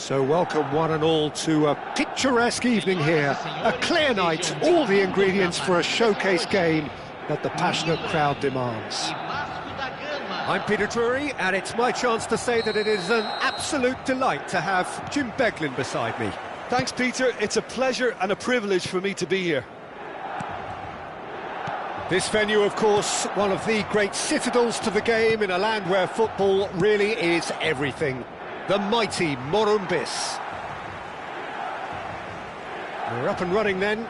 So welcome one and all to a picturesque evening here. A clear night, all the ingredients for a showcase game that the passionate crowd demands. I'm Peter Drury, and it's my chance to say that it is an absolute delight to have Jim Beglin beside me. Thanks, Peter. It's a pleasure and a privilege for me to be here. This venue, of course, one of the great citadels to the game in a land where football really is everything. The mighty Morumbis. We're up and running then.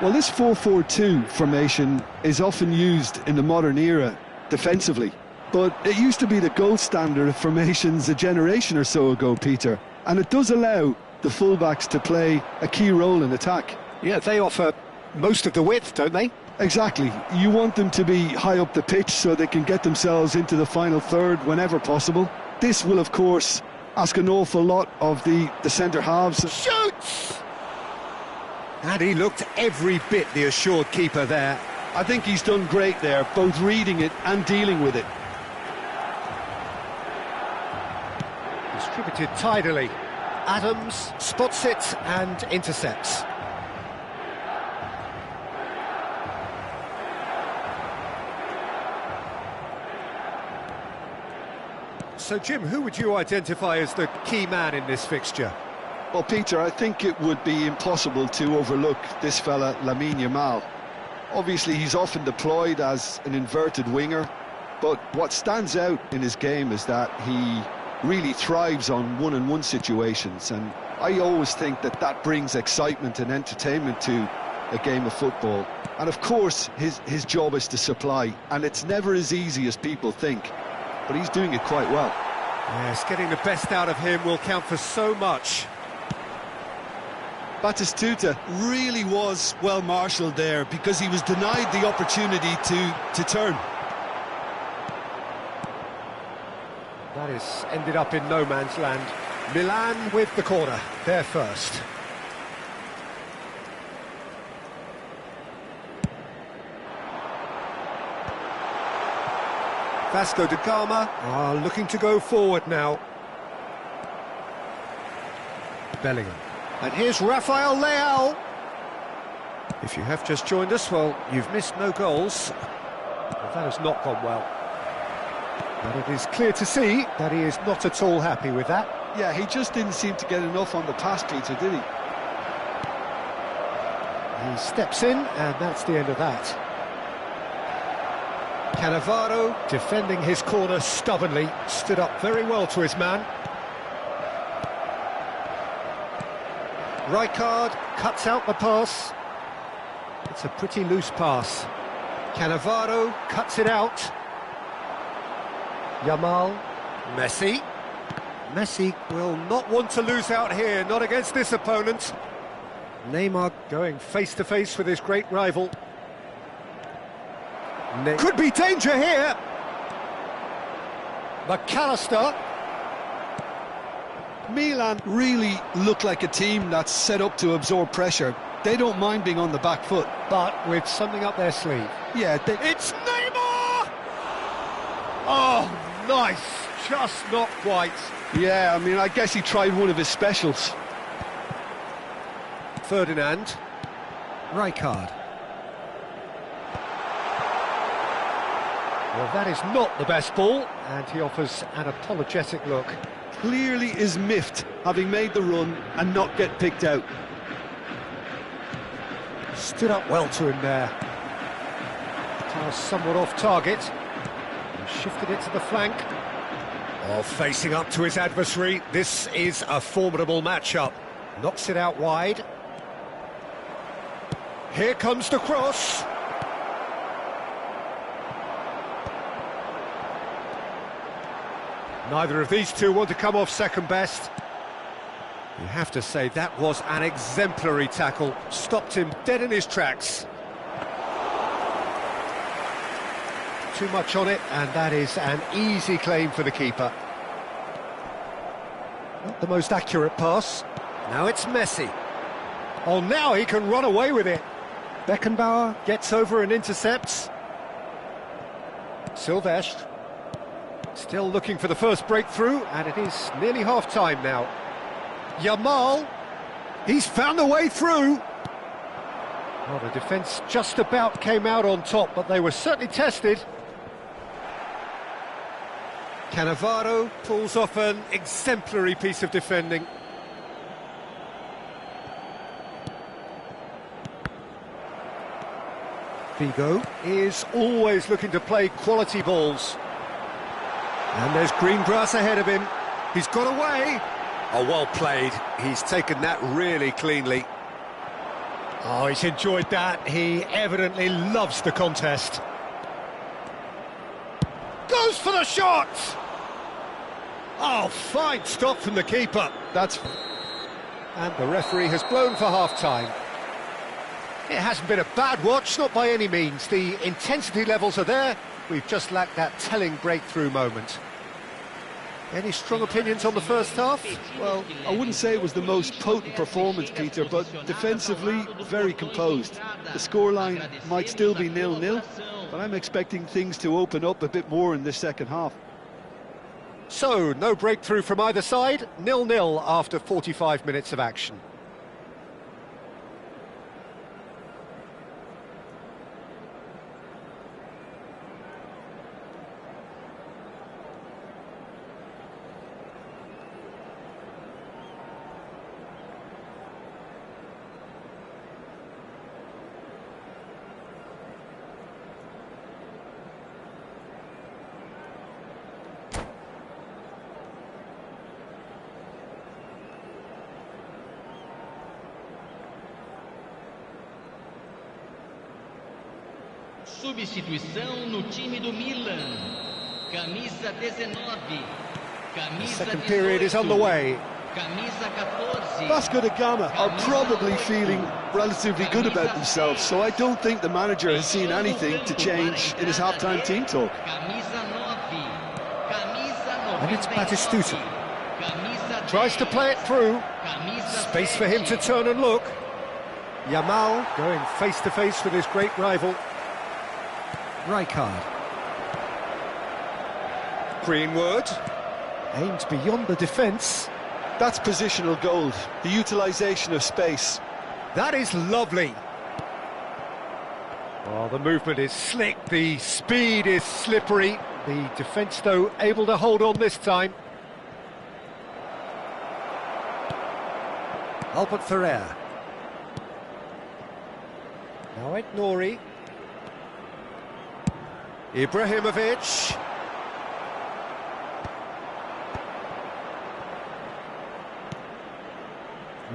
Well, this 4-4-2 formation is often used in the modern era defensively, but it used to be the gold standard of formations a generation or so ago, Peter, and it does allow the fullbacks to play a key role in attack. Yeah, they offer most of the width, don't they? Exactly. You want them to be high up the pitch so they can get themselves into the final third whenever possible. This will, of course, ask an awful lot of the centre halves. Shoots! And he looked every bit the assured keeper there. I think he's done great there, both reading it and dealing with it. Distributed tidily. Adams spots it and intercepts. So, Jim, who would you identify as the key man in this fixture? Well, Peter, I think it would be impossible to overlook this fella, Lamine Yamal. Obviously, he's often deployed as an inverted winger, but what stands out in his game is that he really thrives on one-on-one situations, and I always think that that brings excitement and entertainment to a game of football. And of course, his job is to supply, and it's never as easy as people think. But he's doing it quite well. Yes, getting the best out of him will count for so much. Batistuta really was well marshalled there because he was denied the opportunity to turn. That is ended up in no man's land. Milan with the corner, they're first. Vasco da Gama are looking to go forward now. Bellingham. And here's Rafael Leao. If you have just joined us, well, you've missed no goals. Well, that has not gone well. But it is clear to see that he is not at all happy with that. Yeah, he just didn't seem to get enough on the pass, Peter, did he? He steps in, and that's the end of that. Cannavaro, defending his corner stubbornly, stood up very well to his man. Rijkaard cuts out the pass. It's a pretty loose pass. Cannavaro cuts it out. Yamal. Messi. Messi will not want to lose out here, not against this opponent. Neymar going face-to-face with his great rival. Could be danger here. McAllister. Milan really look like a team that's set up to absorb pressure. They don't mind being on the back foot. But with something up their sleeve. Yeah, it's Neymar! Oh, nice. Just not quite. Yeah, I mean, I guess he tried one of his specials. Ferdinand. Rijkaard. Well, that is not the best ball, and he offers an apologetic look. Clearly is miffed, having made the run and not get picked out. Stood up well to him there. Pass somewhat off target. And shifted it to the flank. Oh, facing up to his adversary. This is a formidable matchup. Knocks it out wide. Here comes the cross. Neither of these two want to come off second best. You have to say that was an exemplary tackle. Stopped him dead in his tracks. Too much on it, and that is an easy claim for the keeper. Not the most accurate pass. Now it's Messi. Oh, now he can run away with it. Beckenbauer gets over and intercepts. Silvestre. Still looking for the first breakthrough, and it is nearly half-time now. Yamal, he's found a way through. Well, the defence just about came out on top, but they were certainly tested. Cannavaro pulls off an exemplary piece of defending. Figo is always looking to play quality balls. And there's green grass ahead of him. He's got away. Oh, well played. He's taken that really cleanly. Oh, he's enjoyed that. He evidently loves the contest. Goes for the shot! Oh, fine stop from the keeper. And the referee has blown for half-time. It hasn't been a bad watch, not by any means. The intensity levels are there. We've just lacked that telling breakthrough moment. Any strong opinions on the first half? Well, I wouldn't say it was the most potent performance, Peter, but defensively, very composed. The scoreline might still be 0-0, but I'm expecting things to open up a bit more in this second half. So, no breakthrough from either side, 0-0 after 45 minutes of action. Substituição no time do Milan. Camisa 19. The second period is underway. Camisa 14. Vasco da Gama are probably feeling relatively good about themselves, so I don't think the manager has seen anything to change in his half-time team talk. And it's Batistuta. Tries to play it through. Space for him to turn and look. Yamal going face-to-face with his great rival. Rijkaard. Greenwood. Aimed beyond the defence. That's positional gold, the utilisation of space. That is lovely. Oh, the movement is slick, the speed is slippery. The defence, though, able to hold on this time. Albert Ferrer. Now Ed Nouri. Ibrahimovic.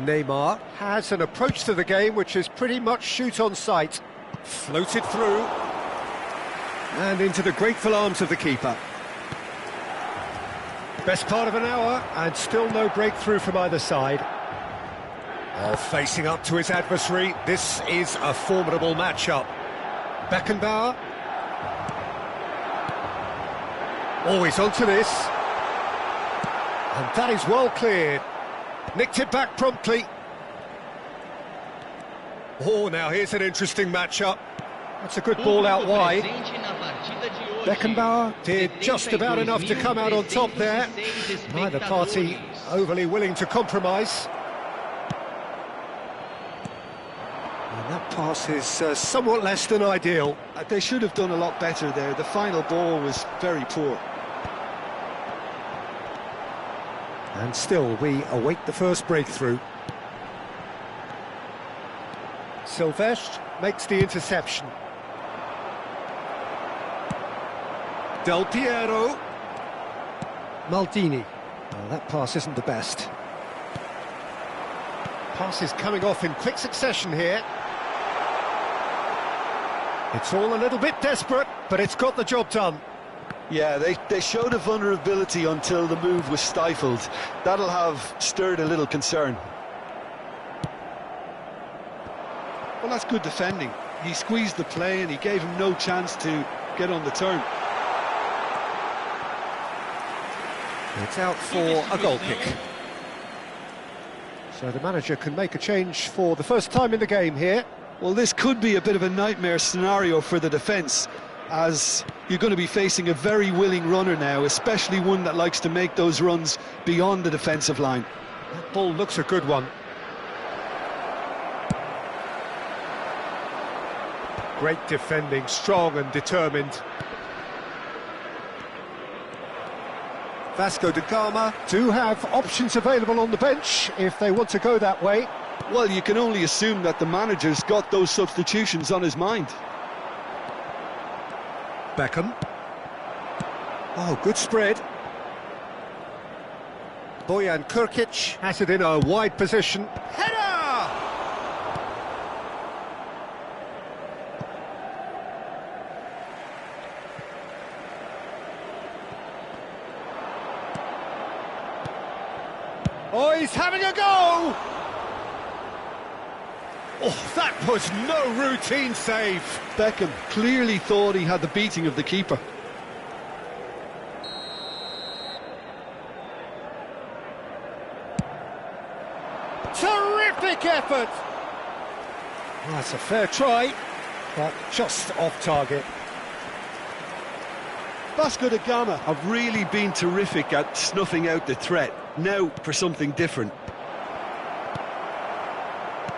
Neymar has an approach to the game which is pretty much shoot on sight. Floated through. And into the grateful arms of the keeper. Best part of an hour and still no breakthrough from either side. Oh, facing up to his adversary, this is a formidable matchup. Beckenbauer. Always onto this. And that is well cleared. Nicked it back promptly. Oh, now here's an interesting matchuch. That's a good ball out wide. Beckenbauer did just about enough to come out on top there. Neither party overly willing to compromise. And that pass is somewhat less than ideal. They should have done a lot better there. The final ball was very poor. And still, we await the first breakthrough. Silvestre makes the interception. Del Piero. Maldini. Oh, that pass isn't the best. Pass is coming off in quick succession here. It's all a little bit desperate, but it's got the job done. Yeah, they showed a vulnerability until the move was stifled. That'll have stirred a little concern. Well, that's good defending. He squeezed the play and he gave him no chance to get on the turn. It's out for a goal kick. So the manager can make a change for the first time in the game here. Well, this could be a bit of a nightmare scenario for the defence. as you're going to be facing a very willing runner now, especially one that likes to make those runs beyond the defensive line. That ball looks a good one. Great defending, strong and determined. Vasco da Gama do have options available on the bench if they want to go that way. Well, you can only assume that the manager's got those substitutions on his mind. Beckham. Oh, good spread. Bojan Krkić has it in a wide position. Header! Oh, he's having a go! Oh, that was no routine save. Beckham clearly thought he had the beating of the keeper. Terrific effort! Well, that's a fair try, but just off target. Vasco da Gama have really been terrific at snuffing out the threat. Now for something different.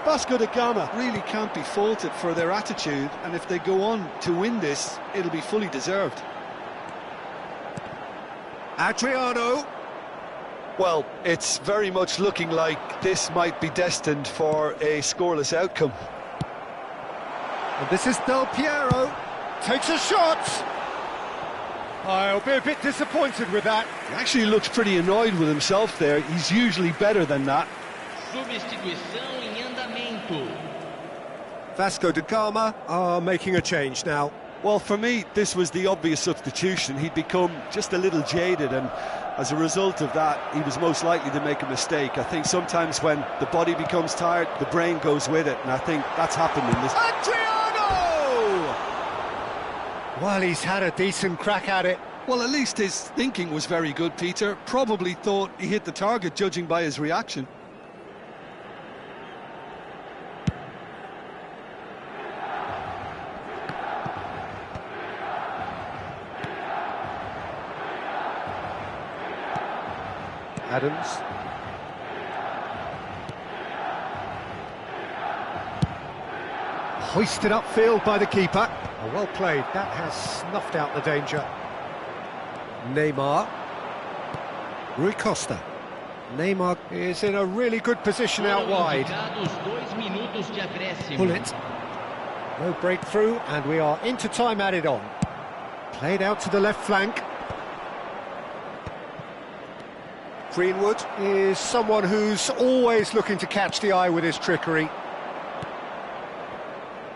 Vasco da Gama really can't be faulted for their attitude, and if they go on to win this, it'll be fully deserved. Adriano. Well, it's very much looking like this might be destined for a scoreless outcome. And this is Del Piero. Takes a shot. I'll be a bit disappointed with that. He actually looks pretty annoyed with himself there. He's usually better than that. Substituição em andamento. Vasco da Gama are making a change now. Well, for me, this was the obvious substitution. He'd become just a little jaded, and as a result of that, he was most likely to make a mistake. I think sometimes when the body becomes tired, the brain goes with it, and I think that's happened in this. Adriano! Well, he's had a decent crack at it. Well, at least his thinking was very good, Peter. Probably thought he hit the target, judging by his reaction. Adams. Hoisted upfield by the keeper. Oh, well played. That has snuffed out the danger. Neymar. Rui Costa. Neymar is in a really good position out wide. Pull it. No breakthrough, and we are into time added on. Played out to the left flank. Greenwood is someone who's always looking to catch the eye with his trickery.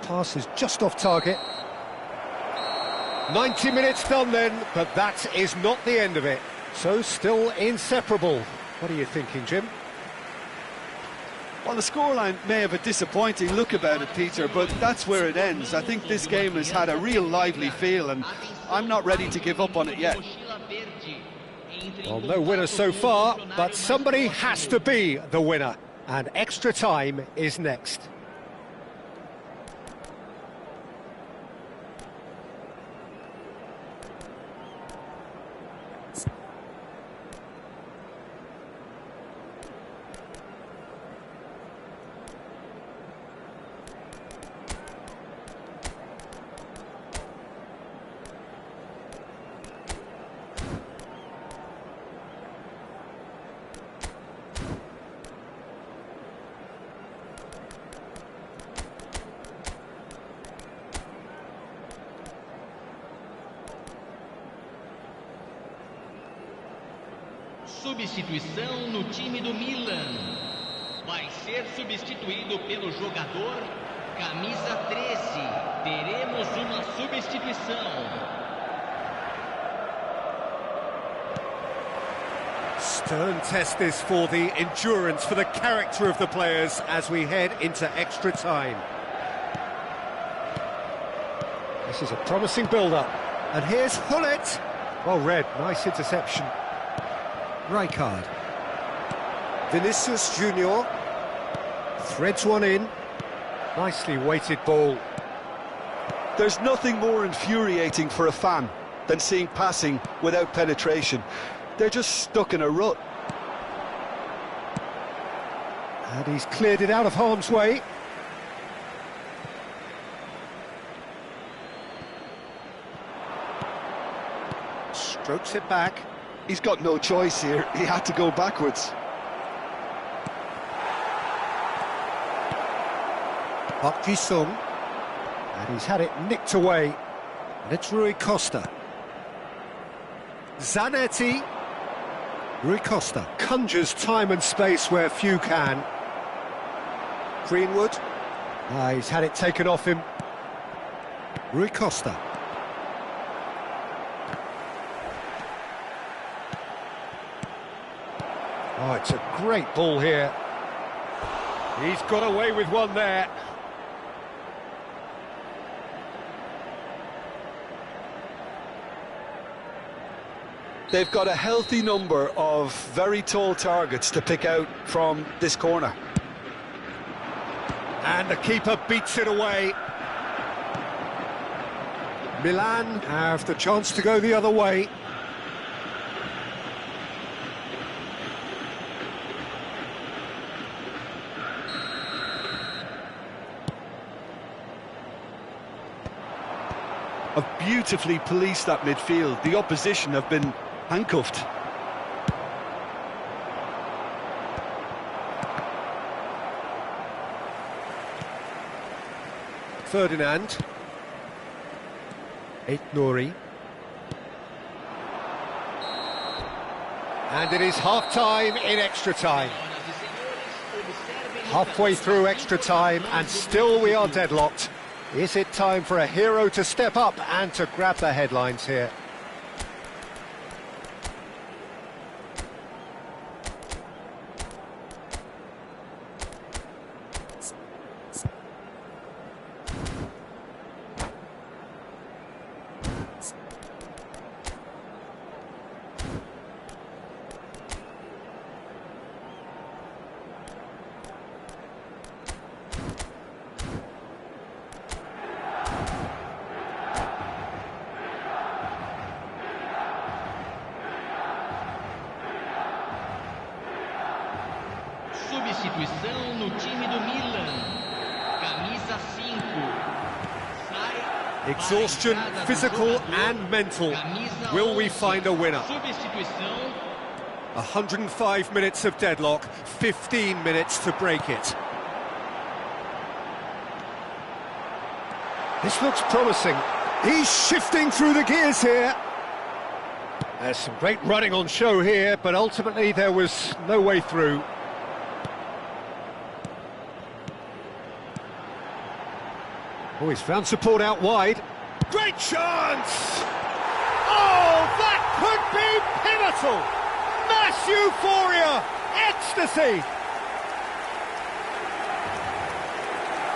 Pass is just off target. 90 minutes done then, but that is not the end of it. So still inseparable. What are you thinking, Jim? Well, the scoreline may have a disappointing look about it, Peter, but that's where it ends. I think this game has had a real lively feel, and I'm not ready to give up on it yet. Well, no winner so far, but somebody has to be the winner, and extra time is next. Substituição no time do Milan. Vai ser substituído pelo jogador camisa 13. Teremos uma substituição. Stern test this for the endurance, for the character of the players as we head into extra time. This is a promising build-up. And here's Hullet. Well read, nice interception. Rijkaard. Vinicius Junior threads one in. Nicely weighted ball. There's nothing more infuriating for a fan than seeing passing without penetration. They're just stuck in a rut. And he's cleared it out of harm's way. Strokes it back. He's got no choice here. He had to go backwards. Park Ji-sung. And he's had it nicked away. And it's Rui Costa. Zanetti. Rui Costa conjures time and space where few can. Greenwood. He's had it taken off him. Rui Costa. Oh, it's a great ball here. He's got away with one there. They've got a healthy number of very tall targets to pick out from this corner. And the keeper beats it away. Milan have the chance to go the other way. Have beautifully policed that midfield. The opposition have been handcuffed. Ferdinand. Nouri. And it is half-time in extra time. Halfway through extra time and still we are deadlocked. Is it time for a hero to step up and to grab the headlines here? Substituição no time do Milan. Camisa 5. Sai. Exhaustion, physical and mental. Will we find a winner? Substituição. 105 minutes of deadlock, 15 minutes to break it. This looks promising. He's shifting through the gears here. There's some great running on show here, but ultimately there was no way through. Oh, he's found support out wide. Great chance! Oh, that could be pivotal! Mass euphoria! Ecstasy!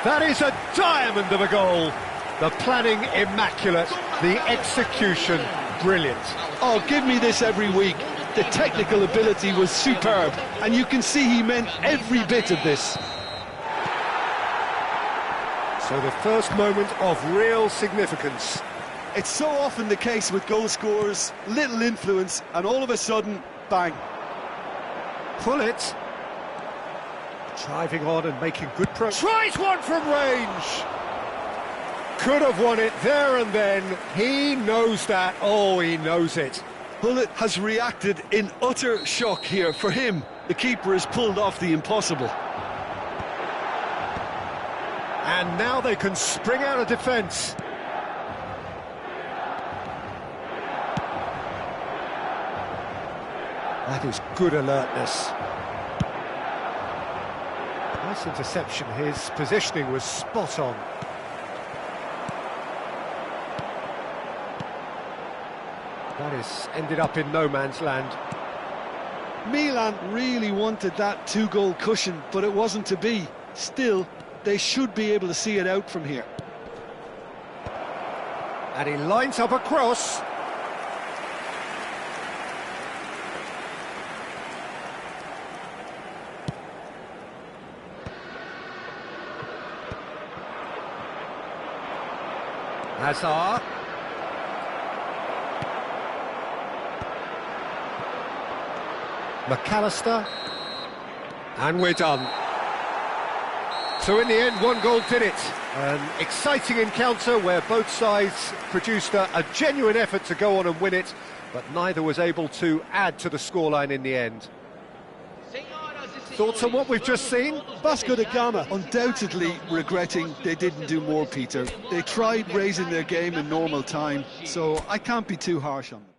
That is a diamond of a goal. The planning immaculate, the execution brilliant. Oh, give me this every week. The technical ability was superb, and you can see he meant every bit of this. So the first moment of real significance. It's so often the case with goal scorers, little influence, and all of a sudden, bang. Pull it. Driving on and making good progress. Tries one from range. Could have won it there and then. He knows that. Oh, he knows it. Pullet has reacted in utter shock here. For him, the keeper has pulled off the impossible. And now they can spring out of defence. That is good alertness. Nice interception. His positioning was spot on. That is ended up in no man's land. Milan really wanted that two-goal cushion, but it wasn't to be. Still, they should be able to see it out from here. And he lines up a cross. Hazard. McAllister. And we're done. So in the end, one goal did it. An exciting encounter where both sides produced a genuine effort to go on and win it, but neither was able to add to the scoreline in the end. Thoughts on what we've just seen? Vasco da Gama. Undoubtedly regretting they didn't do more, Peter. They tried raising their game in normal time, so I can't be too harsh on them.